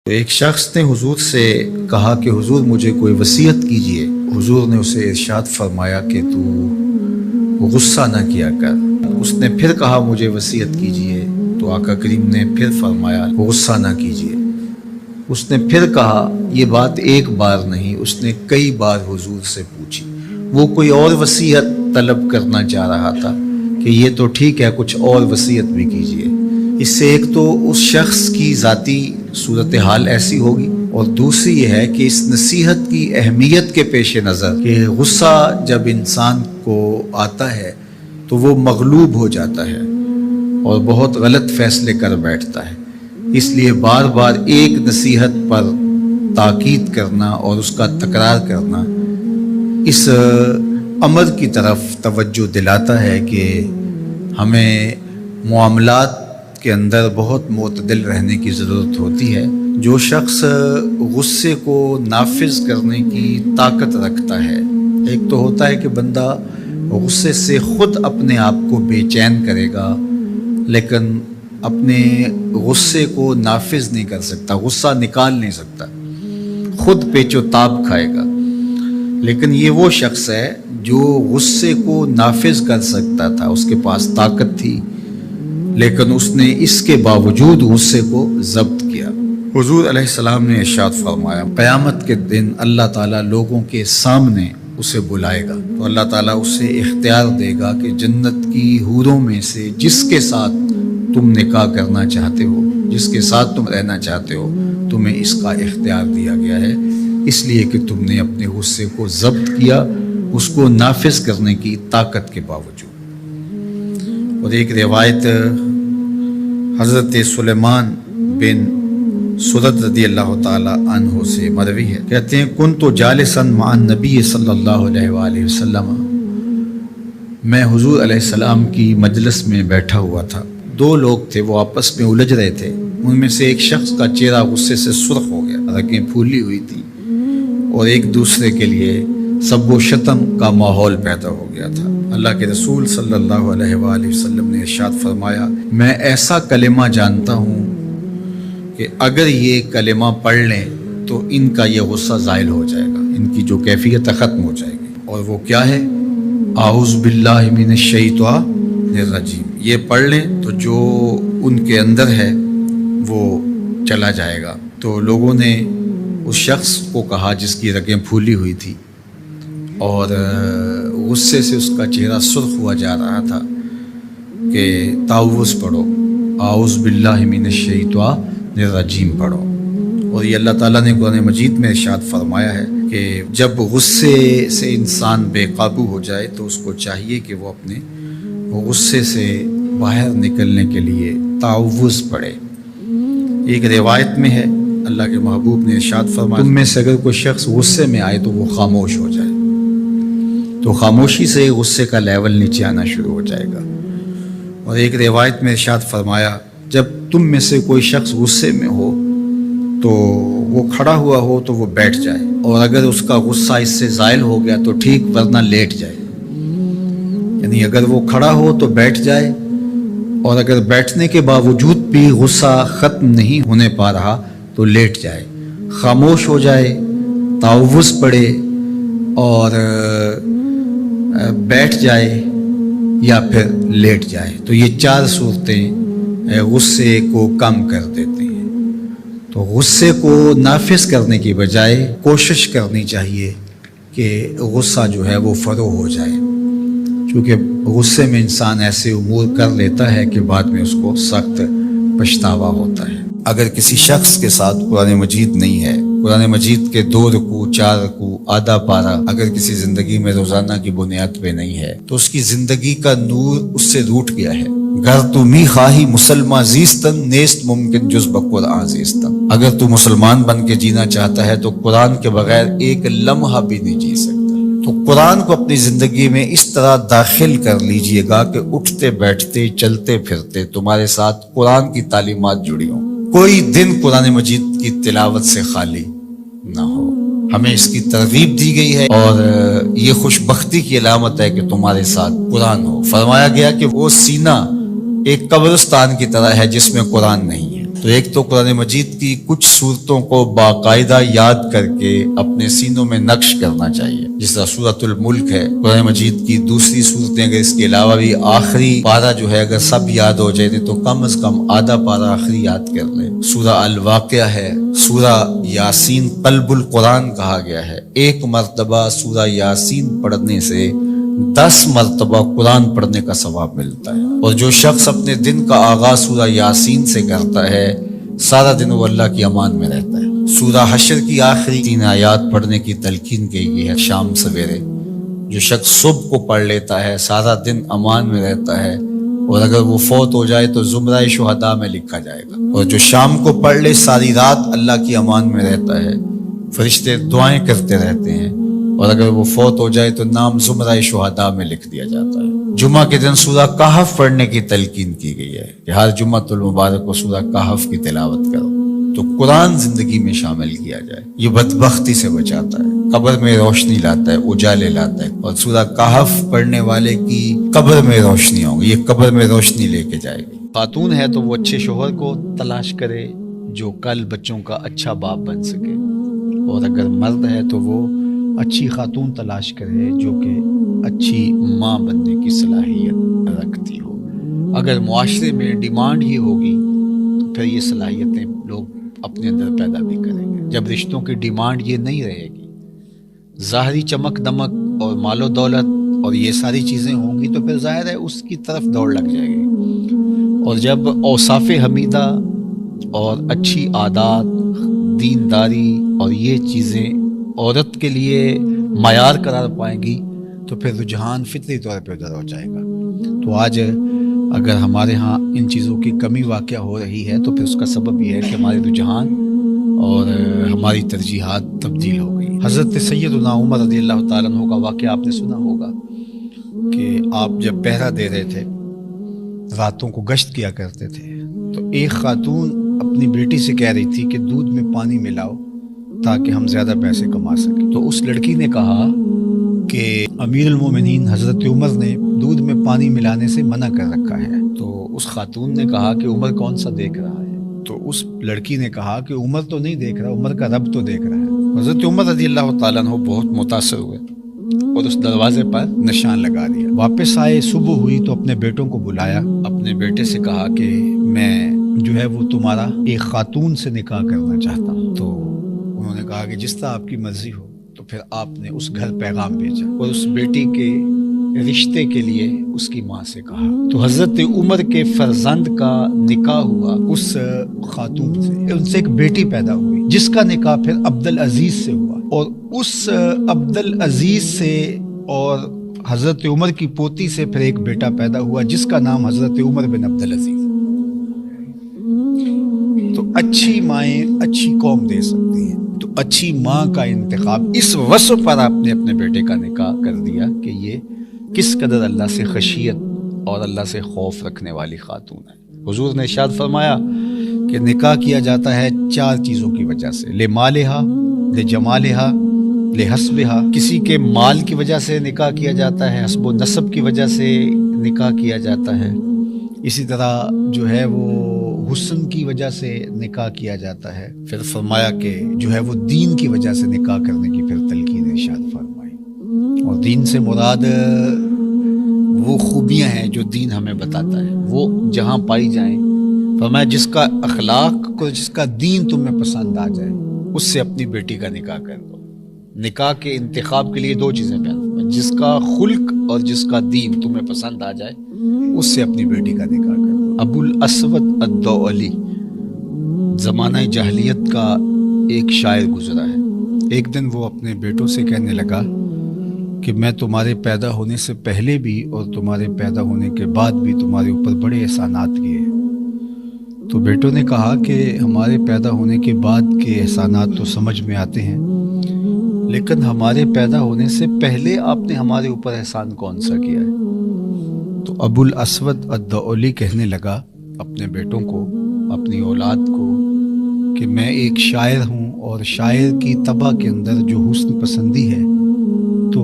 تو ایک شخص نے حضور سے کہا کہ حضور مجھے کوئی وصیت کیجئے۔ حضور نے اسے ارشاد فرمایا کہ تو غصہ نہ کیا کر۔ اس نے پھر کہا مجھے وصیت کیجئے، تو آقا کریم نے پھر فرمایا غصہ نہ کیجئے۔ اس نے پھر کہا، یہ بات ایک بار نہیں، اس نے کئی بار حضور سے پوچھی۔ وہ کوئی اور وصیت طلب کرنا چاہ رہا تھا کہ یہ تو ٹھیک ہے، کچھ اور وصیت بھی کیجئے۔ اس سے ایک تو اس شخص کی ذاتی صورتحال ایسی ہوگی، اور دوسری یہ ہے کہ اس نصیحت کی اہمیت کے پیش نظر کہ غصہ جب انسان کو آتا ہے تو وہ مغلوب ہو جاتا ہے اور بہت غلط فیصلے کر بیٹھتا ہے۔ اس لیے بار بار ایک نصیحت پر تاکید کرنا اور اس کا تکرار کرنا اس امر کی طرف توجہ دلاتا ہے کہ ہمیں معاملات کے اندر بہت معتدل رہنے کی ضرورت ہوتی ہے۔ جو شخص غصے کو نافذ کرنے کی طاقت رکھتا ہے، ایک تو ہوتا ہے کہ بندہ غصے سے خود اپنے آپ کو بے چین کرے گا، لیکن اپنے غصے کو نافذ نہیں کر سکتا، غصہ نکال نہیں سکتا، خود پیچ و تاب کھائے گا۔ لیکن یہ وہ شخص ہے جو غصے کو نافذ کر سکتا تھا، اس کے پاس طاقت تھی، لیکن اس نے اس کے باوجود غصے کو ضبط کیا۔ حضور علیہ السلام نے ارشاد فرمایا، قیامت کے دن اللہ تعالیٰ لوگوں کے سامنے اسے بلائے گا، تو اللہ تعالیٰ اسے اختیار دے گا کہ جنت کی حوروں میں سے جس کے ساتھ تم نکاح کرنا چاہتے ہو، جس کے ساتھ تم رہنا چاہتے ہو، تمہیں اس کا اختیار دیا گیا ہے، اس لیے کہ تم نے اپنے غصے کو ضبط کیا، اس کو نافذ کرنے کی طاقت کے باوجود۔ اور ایک روایت حضرت سلیمان بن سرد رضی اللہ تعالی عنہ سے مروی ہے، کہتے ہیں کنت جالسا مع النبی صلی اللہ علیہ وآلہ وسلم، میں حضور علیہ السلام کی مجلس میں بیٹھا ہوا تھا۔ دو لوگ تھے، وہ آپس میں الجھ رہے تھے۔ ان میں سے ایک شخص کا چہرہ غصے سے سرخ ہو گیا، رگیں پھولی ہوئی تھیں، اور ایک دوسرے کے لیے سب و شتم کا ماحول پیدا ہو گیا تھا۔ اللہ کے رسول صلی اللہ علیہ وآلہ وسلم نے ارشاد فرمایا، میں ایسا کلمہ جانتا ہوں کہ اگر یہ کلمہ پڑھ لیں تو ان کا یہ غصہ زائل ہو جائے گا، ان کی جو کیفیت ختم ہو جائے گی۔ اور وہ کیا ہے؟ اعوذ باللہ من الشیطان الرجیم۔ یہ پڑھ لیں تو جو ان کے اندر ہے وہ چلا جائے گا۔ تو لوگوں نے اس شخص کو کہا جس کی رگیں پھولی ہوئی تھی اور غصے سے اس کا چہرہ سرخ ہوا جا رہا تھا کہ تعوذ پڑھو، اعوذ باللہ من الشیطان الرجیم پڑھو۔ اور یہ اللہ تعالیٰ نے قرآن مجید میں ارشاد فرمایا ہے کہ جب غصے سے انسان بے قابو ہو جائے تو اس کو چاہیے کہ وہ اپنے غصے سے باہر نکلنے کے لیے تعوذ پڑھے۔ ایک روایت میں ہے اللہ کے محبوب نے ارشاد فرمایا، تم میں سے اگر کوئی شخص غصے میں آئے تو وہ خاموش ہو جائے، تو خاموشی سے غصے کا لیول نیچے آنا شروع ہو جائے گا۔ اور ایک روایت میں ارشاد فرمایا، جب تم میں سے کوئی شخص غصے میں ہو تو وہ کھڑا ہوا ہو تو وہ بیٹھ جائے، اور اگر اس کا غصہ اس سے زائل ہو گیا تو ٹھیک، ورنہ لیٹ جائے۔ یعنی اگر وہ کھڑا ہو تو بیٹھ جائے، اور اگر بیٹھنے کے باوجود بھی غصہ ختم نہیں ہونے پا رہا تو لیٹ جائے، خاموش ہو جائے، تعوذ پڑھے اور بیٹھ جائے یا پھر لیٹ جائے۔ تو یہ چار صورتیں غصے کو کم کر دیتے ہیں۔ تو غصے کو نافذ کرنے کی بجائے کوشش کرنی چاہیے کہ غصہ جو ہے وہ فروغ ہو جائے، چونکہ غصے میں انسان ایسے امور کر لیتا ہے کہ بعد میں اس کو سخت پچھتاوا ہوتا ہے۔ اگر کسی شخص کے ساتھ قرآن مجید نہیں ہے، قرآن مجید کے 2 رکوع 4 رکوع آدھا پارہ اگر کسی زندگی میں روزانہ کی بنیاد پہ نہیں ہے تو اس کی زندگی کا نور اس سے روٹ گیا ہے۔ گر تو می خواہی مسلمان زیستن نیست ممکن جز بقرآن زیستن، اگر تو مسلمان بن کے جینا چاہتا ہے تو قرآن کے بغیر ایک لمحہ بھی نہیں جی سکتا۔ تو قرآن کو اپنی زندگی میں اس طرح داخل کر لیجئے گا کہ اٹھتے بیٹھتے چلتے پھرتے تمہارے ساتھ قرآن کی تعلیمات جڑی ہوں، کوئی دن قرآن مجید کی تلاوت سے خالی نہ ہو۔ ہمیں اس کی ترغیب دی گئی ہے، اور یہ خوش بختی کی علامت ہے کہ تمہارے ساتھ قرآن ہو۔ فرمایا گیا کہ وہ سینہ ایک قبرستان کی طرح ہے جس میں قرآن نہیں ہے۔ تو تو ایک تو قرآن مجید کی کچھ صورتوں کو باقاعدہ یاد کر کے اپنے سینوں میں نقش کرنا چاہیے، جس طرح سورۃ الملک ہے قرآن مجید کی دوسری صورتیں، اگر اس کے علاوہ بھی آخری پارہ جو ہے اگر سب یاد ہو جائے تو کم از کم آدھا پارہ آخری یاد کر لیں۔ سورہ الواقعہ ہے، سورہ یاسین قلب القرآن کہا گیا ہے، ایک مرتبہ سورہ یاسین پڑھنے سے 10 مرتبہ قرآن پڑھنے کا ثواب ملتا ہے، اور جو شخص اپنے دن کا آغاز سورہ یاسین سے کرتا ہے سارا دن وہ اللہ کی امان میں رہتا ہے۔ سورہ حشر کی آخری 3 آیات پڑھنے کی تلقین کی گئی ہے شام سویرے، جو شخص صبح کو پڑھ لیتا ہے سارا دن امان میں رہتا ہے، اور اگر وہ فوت ہو جائے تو زمرہ شہداء میں لکھا جائے گا، اور جو شام کو پڑھ لے ساری رات اللہ کی امان میں رہتا ہے، فرشتے دعائیں کرتے رہتے ہیں، اور اگر وہ فوت ہو جائے تو نام زمرہ شہداء میں لکھ دیا جاتا ہے۔ جمعہ کے دن سورہ کہف پڑھنے کی تلقین کی گئی ہے کہ ہر جمعہ المبارک کو سورہ کہف کی تلاوت کرو، تو قرآن زندگی میں شامل کیا جائے، یہ بدبختی سے بچاتا ہے، قبر میں روشنی لاتا ہے، اجالے لاتا ہے، اور سورہ کہف پڑھنے والے کی قبر میں روشنی ہوگی، یہ قبر میں روشنی لے کے جائے گی۔ خاتون ہے تو وہ اچھے شوہر کو تلاش کرے جو کل بچوں کا اچھا باپ بن سکے، اور اگر مرد ہے تو وہ اچھی خاتون تلاش کرے جو کہ اچھی ماں بننے کی صلاحیت رکھتی ہو۔ اگر معاشرے میں ڈیمانڈ ہی ہوگی تو پھر یہ صلاحیتیں لوگ اپنے اندر پیدا بھی کریں گے۔ جب رشتوں کی ڈیمانڈ یہ نہیں رہے گی، ظاہری چمک دمک اور مال و دولت اور یہ ساری چیزیں ہوں گی، تو پھر ظاہر ہے اس کی طرف دوڑ لگ جائے گی، اور جب اوصاف حمیدہ اور اچھی عادات، دینداری اور یہ چیزیں عورت کے لیے معیار قرار پائیں گی تو پھر رجحان فطری طور پہ ادھر ہو جائے گا۔ تو آج اگر ہمارے ہاں ان چیزوں کی کمی واقع ہو رہی ہے تو پھر اس کا سبب یہ ہے کہ ہمارے رجحان اور ہماری ترجیحات تبدیل ہو گئی۔ حضرت سیدنا عمر رضی اللہ تعالیٰ عنہ کا واقعہ آپ نے سنا ہوگا کہ آپ جب پہرا دے رہے تھے، راتوں کو گشت کیا کرتے تھے، تو ایک خاتون اپنی بیٹی سے کہہ رہی تھی کہ دودھ میں پانی ملاؤ تاکہ ہم زیادہ پیسے کما سکیں۔ تو اس لڑکی نے کہا کہ امیر المومنین حضرت عمر نے دودھ میں پانی ملانے سے منع کر رکھا ہے۔ تو اس خاتون نے کہا کہ عمر کون سا دیکھ رہا ہے؟ تو اس لڑکی نے کہا کہ عمر تو نہیں دیکھ رہا، عمر کا رب تو دیکھ رہا ہے۔ حضرت عمر رضی اللہ تعالیٰ عنہ بہت متاثر ہوئے اور اس دروازے پر نشان لگا دیا۔ واپس آئے، صبح ہوئی تو اپنے بیٹوں کو بلایا، اپنے بیٹے سے کہا کہ میں جو ہے وہ تمہارا ایک خاتون سے نکاح کرنا چاہتا ہوں۔ تو انہوں نے کہا کہ جس طرح آپ کی مرضی ہو۔ تو پھر آپ نے اس گھر پیغام بھیجا اور اس بیٹی کے رشتے کے لیے اس کی ماں سے کہا۔ تو حضرت عمر کے فرزند کا نکاح ہوا اس خاتون سے، ان سے ایک بیٹی پیدا ہوئی جس کا نکاح پھر عبدالعزیز سے ہوا، اور اس عبدالعزیز سے اور حضرت عمر کی پوتی سے پھر ایک بیٹا پیدا ہوا جس کا نام حضرت عمر بن عبدالعزیز۔ تو اچھی مائیں اچھی قوم دے سکتی ہیں، تو اچھی ماں کا انتخاب اس وصف پر آپ نے اپنے بیٹے کا نکاح کر دیا کہ یہ کس قدر اللہ سے خشیت اور اللہ سے خوف رکھنے والی خاتون ہے۔ حضور نے ارشاد فرمایا کہ نکاح کیا جاتا ہے 4 چیزوں کی وجہ سے، لمالہا، لجمالہا، لحسبہا۔ کسی کے مال کی وجہ سے نکاح کیا جاتا ہے، حسب و نسب کی وجہ سے نکاح کیا جاتا ہے، اسی طرح جو ہے وہ حسن کی وجہ سے نکاح کیا جاتا ہے۔ پھر فرمایا کہ جو ہے وہ دین کی وجہ سے نکاح کرنے کی پھر تلقین ارشاد فرمائی، اور دین سے مراد وہ خوبیاں ہیں جو دین ہمیں بتاتا ہے، وہ جہاں پائی جائیں۔ فرمایا جس کا اخلاق کو، جس کا دین تمہیں پسند آ جائے اس سے اپنی بیٹی کا نکاح کر دو۔ نکاح کے انتخاب کے لیے 2 چیزیں بیان، جس کا خلق اور جس کا دین تمہیں پسند آ جائے اس سے اپنی بیٹی کا نکاح کر دو۔ ابو الاسود الدؤلی زمانہ جاہلیت کا ایک شاعر گزرا ہے۔ ایک دن وہ اپنے بیٹوں سے کہنے لگا کہ میں تمہارے پیدا ہونے سے پہلے بھی اور تمہارے پیدا ہونے کے بعد بھی تمہارے اوپر بڑے احسانات کیے۔ تو بیٹوں نے کہا کہ ہمارے پیدا ہونے کے بعد کے احسانات تو سمجھ میں آتے ہیں، لیکن ہمارے پیدا ہونے سے پہلے آپ نے ہمارے اوپر احسان کون سا کیا ہے؟ تو ابو الاسود الدؤلی کہنے لگا اپنے بیٹوں کو، اپنی اولاد کو، کہ میں ایک شاعر ہوں، اور شاعر کی طبع کے اندر جو حسن پسندی ہے تو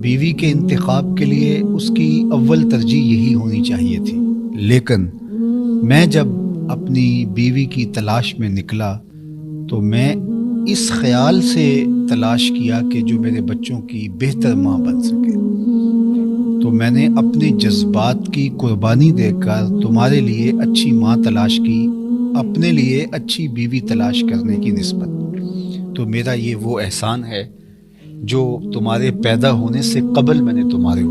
بیوی کے انتخاب کے لیے اس کی اول ترجیح یہی ہونی چاہیے تھی، لیکن میں جب اپنی بیوی کی تلاش میں نکلا تو میں اس خیال سے تلاش کیا کہ جو میرے بچوں کی بہتر ماں بن سکے، تو میں نے اپنے جذبات کی قربانی دے کر تمہارے لیے اچھی ماں تلاش کی، اپنے لیے اچھی بیوی تلاش کرنے کی نسبت۔ تو میرا یہ وہ احسان ہے جو تمہارے پیدا ہونے سے قبل میں نے تمہارے